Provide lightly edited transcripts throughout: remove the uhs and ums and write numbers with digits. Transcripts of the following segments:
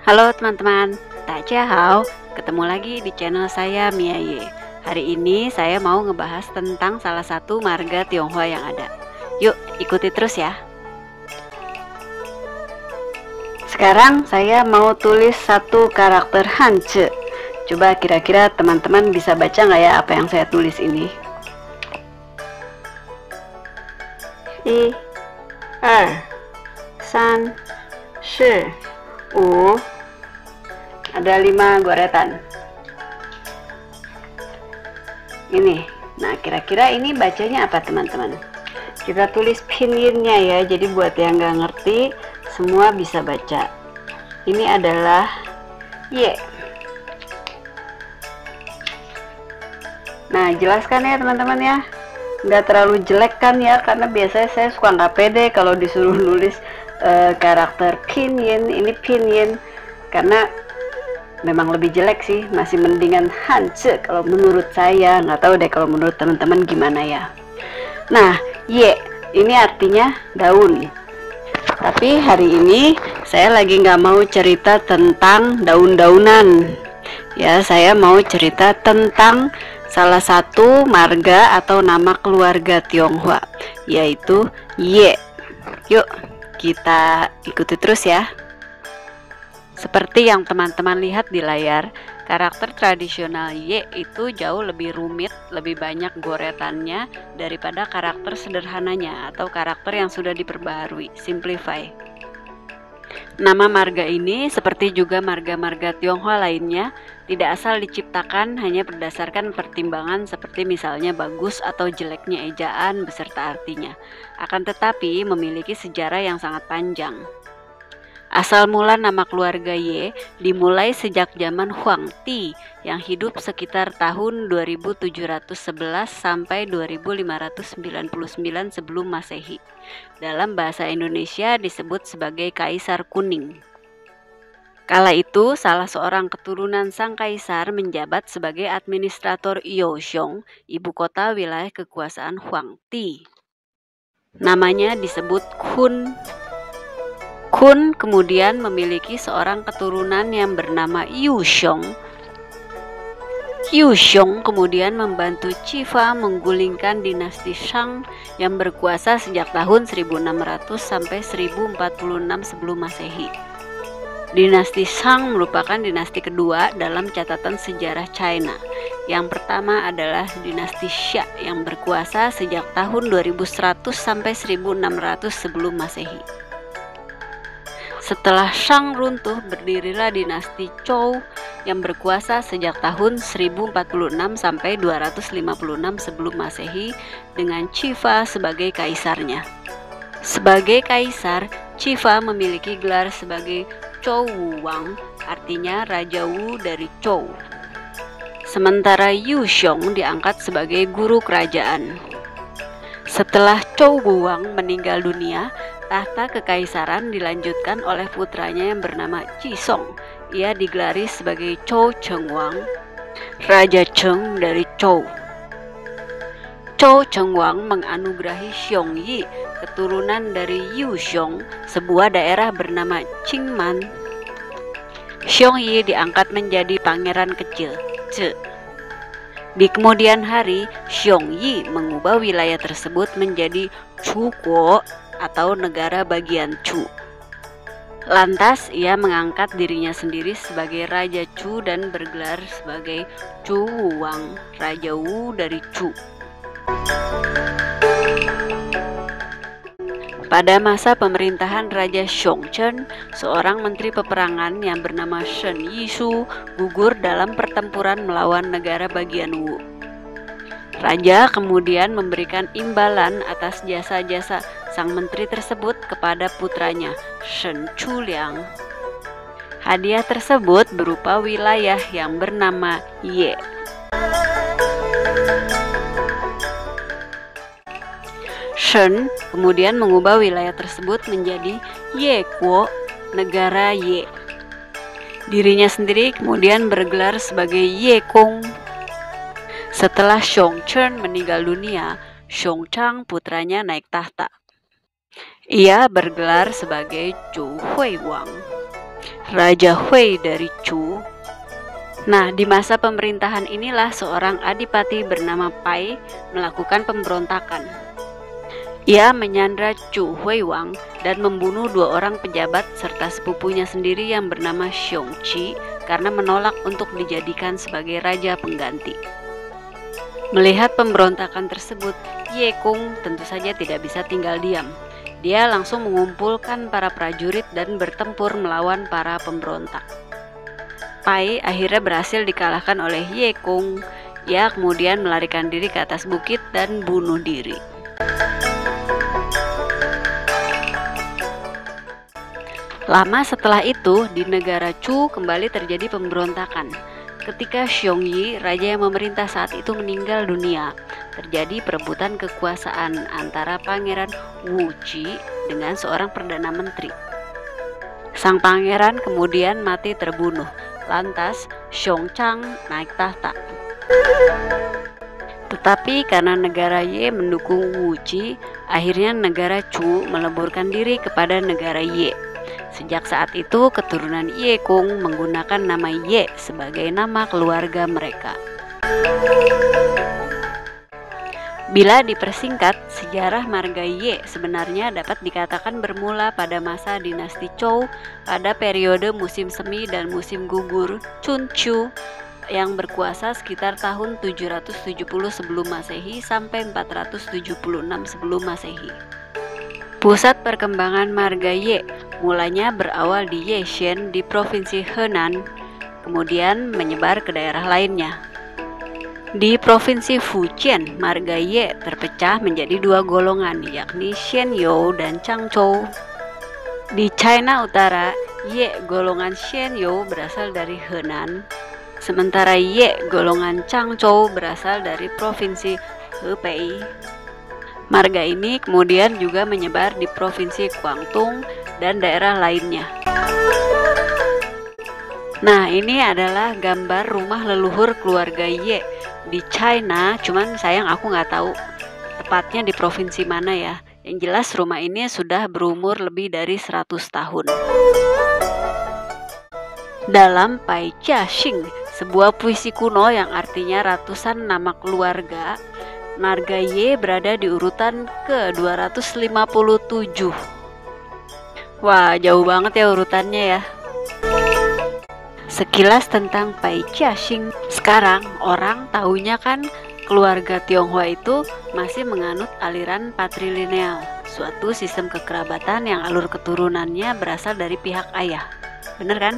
Halo teman-teman, Hao, ketemu lagi di channel saya Mia Ye. Hari ini saya mau ngebahas tentang salah satu marga Tionghoa yang ada. Yuk ikuti terus ya. Sekarang saya mau tulis satu karakter Hanzi. Coba kira-kira teman-teman bisa baca nggak ya apa yang saya tulis ini? 1, 2, 3, 4, 5. Ada 5 goretan ini. Nah, kira-kira ini bacanya apa teman-teman? Kita tulis pinyin-nya ya, jadi buat yang nggak ngerti semua bisa baca. Ini adalah Y. Nah, jelaskan ya teman-teman ya, nggak terlalu jelek kan ya, karena biasanya saya suka nggak pede kalau disuruh nulis karakter pinyin. Ini pinyin karena memang lebih jelek sih, masih mendingan Hanzi kalau menurut saya. Nggak tahu deh kalau menurut teman-teman gimana ya. Nah, Y ini artinya daun. Tapi hari ini saya lagi nggak mau cerita tentang daun-daunan ya, saya mau cerita tentang salah satu marga atau nama keluarga Tionghoa, yaitu Y. Yuk kita ikuti terus ya. Seperti yang teman-teman lihat di layar, karakter tradisional Y itu jauh lebih rumit, lebih banyak goretannya daripada karakter sederhananya atau karakter yang sudah diperbaharui, simplify. Nama marga ini seperti juga marga-marga Tionghoa lainnya tidak asal diciptakan hanya berdasarkan pertimbangan seperti misalnya bagus atau jeleknya ejaan beserta artinya, akan tetapi memiliki sejarah yang sangat panjang. Asal mula nama keluarga Y dimulai sejak zaman Huang Ti yang hidup sekitar tahun 2711 sampai 2599 sebelum Masehi. Dalam bahasa Indonesia disebut sebagai Kaisar Kuning. Kala itu salah seorang keturunan sang kaisar menjabat sebagai administrator Youxiong, ibu kota wilayah kekuasaan Huang Ti. Namanya disebut Kun. Kun kemudian memiliki seorang keturunan yang bernama Yuxiong. Yuxiong kemudian membantu Cifa menggulingkan dinasti Shang yang berkuasa sejak tahun 1600 sampai 1046 sebelum Masehi. Dinasti Shang merupakan dinasti kedua dalam catatan sejarah China. Yang pertama adalah dinasti Xia yang berkuasa sejak tahun 2100 sampai 1600 sebelum Masehi. Setelah Shang runtuh, berdirilah dinasti Zhou yang berkuasa sejak tahun 1046 sampai 256 sebelum Masehi dengan Cifa sebagai kaisarnya. Sebagai kaisar, Cifa memiliki gelar sebagai Zhou Wu Wang, artinya Raja Wu dari Zhou. Sementara Yuxiong diangkat sebagai guru kerajaan. Setelah Zhou Wu Wang meninggal dunia, tahta kekaisaran dilanjutkan oleh putranya yang bernama Qisong. Ia digelari sebagai Zhou Chengwang, Raja Cheng dari Zhou. Zhou Chengwang menganugerahi Xiong Yi, keturunan dari Yuxiong, sebuah daerah bernama Qingman. Xiong Yi diangkat menjadi pangeran kecil, Ce. Di kemudian hari, Xiong Yi mengubah wilayah tersebut menjadi Chuguo atau negara bagian Chu. Lantas ia mengangkat dirinya sendiri sebagai Raja Chu dan bergelar sebagai Zhou Wu Wang, Raja Wu dari Chu. Pada masa pemerintahan Raja Xiongchen, seorang menteri peperangan yang bernama Shen Yishu gugur dalam pertempuran melawan negara bagian Wu. Raja kemudian memberikan imbalan atas jasa-jasa sang menteri tersebut kepada putranya, Shen Chuliang. Hadiah tersebut berupa wilayah yang bernama Y. Shen kemudian mengubah wilayah tersebut menjadi Yekuo, negara Y. Dirinya sendiri kemudian bergelar sebagai Yekong. Setelah Xiongchen meninggal dunia, Xiongchang putranya naik tahta. Ia bergelar sebagai Zhou Huiwang. Raja Hui dari Chu. Nah, di masa pemerintahan inilah seorang adipati bernama Pai melakukan pemberontakan. Ia menyandra Chu Huiwang dan membunuh 2 orang pejabat serta sepupunya sendiri yang bernama Xiongqi karena menolak untuk dijadikan sebagai raja pengganti. Melihat pemberontakan tersebut, Ye Kung tentu saja tidak bisa tinggal diam. Dia langsung mengumpulkan para prajurit dan bertempur melawan para pemberontak. Pai akhirnya berhasil dikalahkan oleh Ye Kung. Ia kemudian melarikan diri ke atas bukit dan bunuh diri. Lama setelah itu, di negara Chu kembali terjadi pemberontakan. Ketika Xiongyi, raja yang memerintah saat itu, meninggal dunia, terjadi perebutan kekuasaan antara Pangeran Wuji dengan seorang perdana menteri. Sang pangeran kemudian mati terbunuh, lantas Xiongchang naik tahta. Tetapi karena negara Ye mendukung Wuji, akhirnya negara Chu meleburkan diri kepada negara Ye. Sejak saat itu, keturunan Ye Kung menggunakan nama Ye sebagai nama keluarga mereka. Bila dipersingkat, sejarah marga Ye sebenarnya dapat dikatakan bermula pada masa dinasti Zhou pada periode musim semi dan musim gugur Chunqiu yang berkuasa sekitar tahun 770 sebelum Masehi sampai 476 sebelum Masehi. Pusat perkembangan marga Ye mulanya berawal di Yexin di provinsi Henan, kemudian menyebar ke daerah lainnya. Di provinsi Fujian, marga Ye terpecah menjadi 2 golongan, yakni Xianyou dan Changzhou. Di China Utara, Ye golongan Xianyou berasal dari Henan, sementara Ye golongan Changzhou berasal dari provinsi Hebei. Marga ini kemudian juga menyebar di provinsi Guangdong dan daerah lainnya. Nah, ini adalah gambar rumah leluhur keluarga Ye di China, cuman sayang aku nggak tahu tepatnya di provinsi mana ya. Yang jelas rumah ini sudah berumur lebih dari 100 tahun. Dalam Pai Jiaxing, sebuah puisi kuno yang artinya ratusan nama keluarga, marga Ye berada di urutan ke-257. Wah, jauh banget ya urutannya ya. Sekilas tentang Pai Jiaxing. Sekarang orang taunya kan keluarga Tionghoa itu masih menganut aliran patrilineal, suatu sistem kekerabatan yang alur keturunannya berasal dari pihak ayah. Bener kan?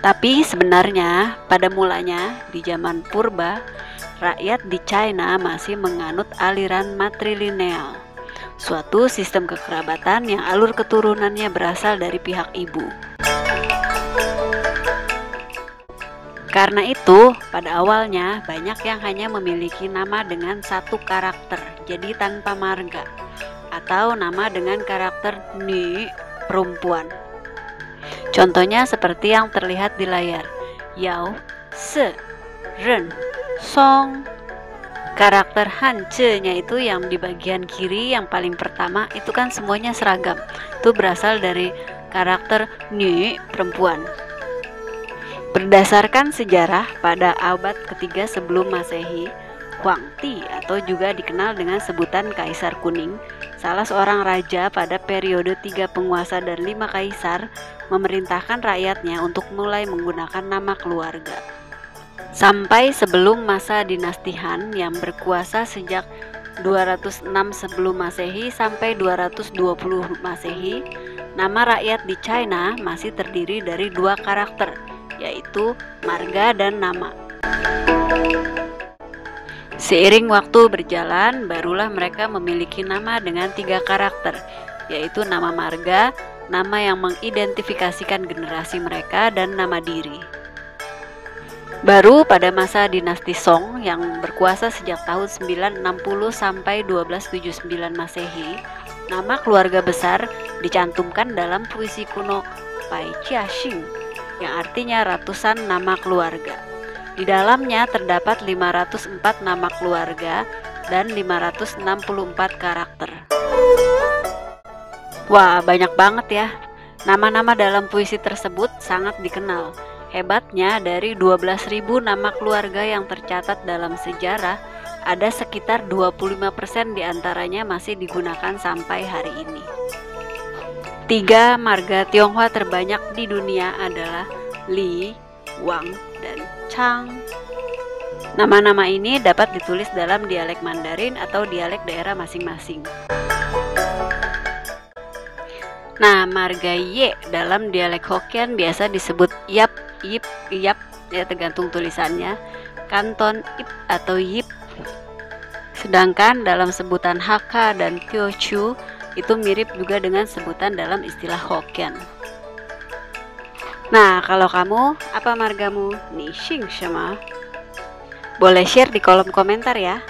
Tapi sebenarnya pada mulanya di zaman purba, rakyat di China masih menganut aliran matrilineal, suatu sistem kekerabatan yang alur keturunannya berasal dari pihak ibu. Karena itu, pada awalnya banyak yang hanya memiliki nama dengan 1 karakter, jadi tanpa marga, atau nama dengan karakter Ni, perempuan. Contohnya seperti yang terlihat di layar, Yao, Se, Ren, Song. Karakter Hanze-nya itu yang di bagian kiri yang paling pertama itu kan semuanya seragam. Itu berasal dari karakter Ni, perempuan. Berdasarkan sejarah, pada abad ketiga sebelum Masehi, Huang Ti atau juga dikenal dengan sebutan Kaisar Kuning, salah seorang raja pada periode 3 penguasa dan 5 kaisar, memerintahkan rakyatnya untuk mulai menggunakan nama keluarga. Sampai sebelum masa dinasti Han yang berkuasa sejak 206 sebelum Masehi sampai 220 Masehi, nama rakyat di China masih terdiri dari 2 karakter, yaitu marga dan nama. Seiring waktu berjalan, barulah mereka memiliki nama dengan 3 karakter, yaitu nama marga, nama yang mengidentifikasikan generasi mereka, dan nama diri. Baru pada masa dinasti Song yang berkuasa sejak tahun 960 sampai 1279 Masehi, nama keluarga besar dicantumkan dalam puisi kuno Pai Jiaxing, yang artinya ratusan nama keluarga. Di dalamnya terdapat 504 nama keluarga dan 564 karakter. Wah, banyak banget ya. Nama-nama dalam puisi tersebut sangat dikenal. Hebatnya, dari 12.000 nama keluarga yang tercatat dalam sejarah, ada sekitar 25% diantaranya masih digunakan sampai hari ini. 3 marga Tionghoa terbanyak di dunia adalah Li, Wang, dan Chang. Nama-nama ini dapat ditulis dalam dialek Mandarin atau dialek daerah masing-masing. Nah, marga Y dalam dialek Hokkien biasa disebut Yap, Yip, Yap, ya tergantung tulisannya, Kanton, Ip, atau Yip. Sedangkan dalam sebutan Hakka dan Teochew itu mirip juga dengan sebutan dalam istilah Hokkien. Nah, kalau kamu, apa margamu? Ni xing shema? Boleh share di kolom komentar ya.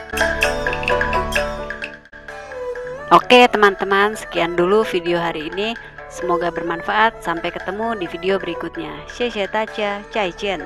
Oke teman-teman, sekian dulu video hari ini. Semoga bermanfaat. Sampai ketemu di video berikutnya. Xie xie dajia, zaijian.